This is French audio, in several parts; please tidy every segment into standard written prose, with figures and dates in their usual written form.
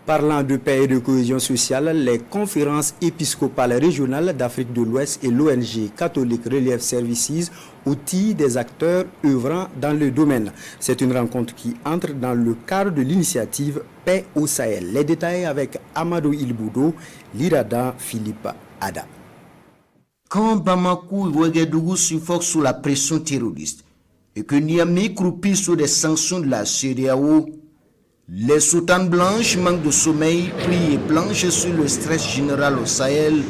Parlant de paix et de cohésion sociale, les conférences épiscopales régionales d'Afrique de l'Ouest et l'ONG Catholic Relief Services outillent des acteurs œuvrant dans le domaine. C'est une rencontre qui entre dans le cadre de l'initiative Paix au Sahel. Les détails avec Amadou Ilboudo, l'Irada Philippe Ada. Quand Bamako et Ouagadougou suffoquent sous la pression terroriste et que Niamey croupit sous des sanctions de la CEDEAO, les soutanes blanches manquent de sommeil, prient et planchent sur le stress général au Sahel,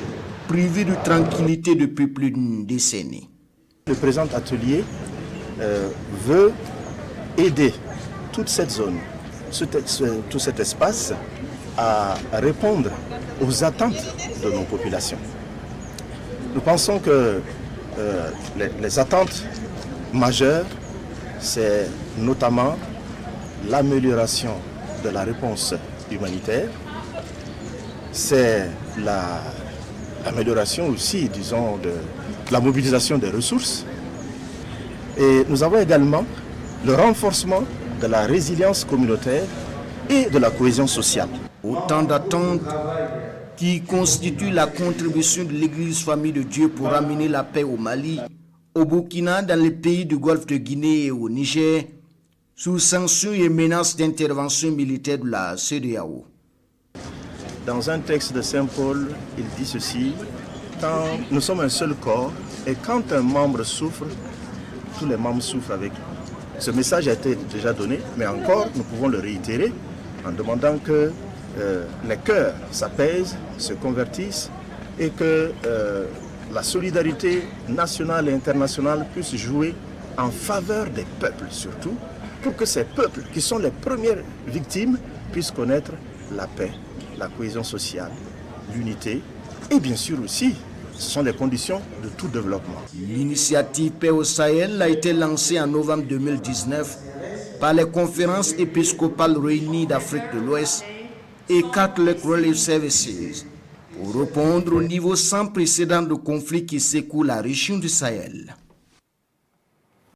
privés de tranquillité depuis plus d'une décennie. Le présent atelier veut aider toute cette zone, tout cet espace à répondre aux attentes de nos populations. Nous pensons que les attentes majeures, c'est notamment l'amélioration de la réponse humanitaire, c'est l'amélioration aussi, disons, de la mobilisation des ressources. Et nous avons également le renforcement de la résilience communautaire et de la cohésion sociale. Autant d'attentes qui constituent la contribution de l'Église Famille de Dieu pour amener la paix au Mali, au Burkina, dans les pays du Golfe de Guinée et au Niger, sous sanctions et menaces d'intervention militaire de la CEDEAO. Dans un texte de Saint Paul, il dit ceci: quand nous sommes un seul corps et quand un membre souffre, tous les membres souffrent avec lui. Ce message a été déjà donné, mais encore nous pouvons le réitérer en demandant que les cœurs s'apaisent, se convertissent et que la solidarité nationale et internationale puisse jouer en faveur des peuples surtout, pour que ces peuples, qui sont les premières victimes, puissent connaître la paix, la cohésion sociale, l'unité et bien sûr aussi, ce sont les conditions de tout développement. L'initiative Paix au Sahel a été lancée en novembre 2019 par les conférences épiscopales réunies d'Afrique de l'Ouest et Catholic Relief Services pour répondre au niveau sans précédent de conflit qui secoue la région du Sahel.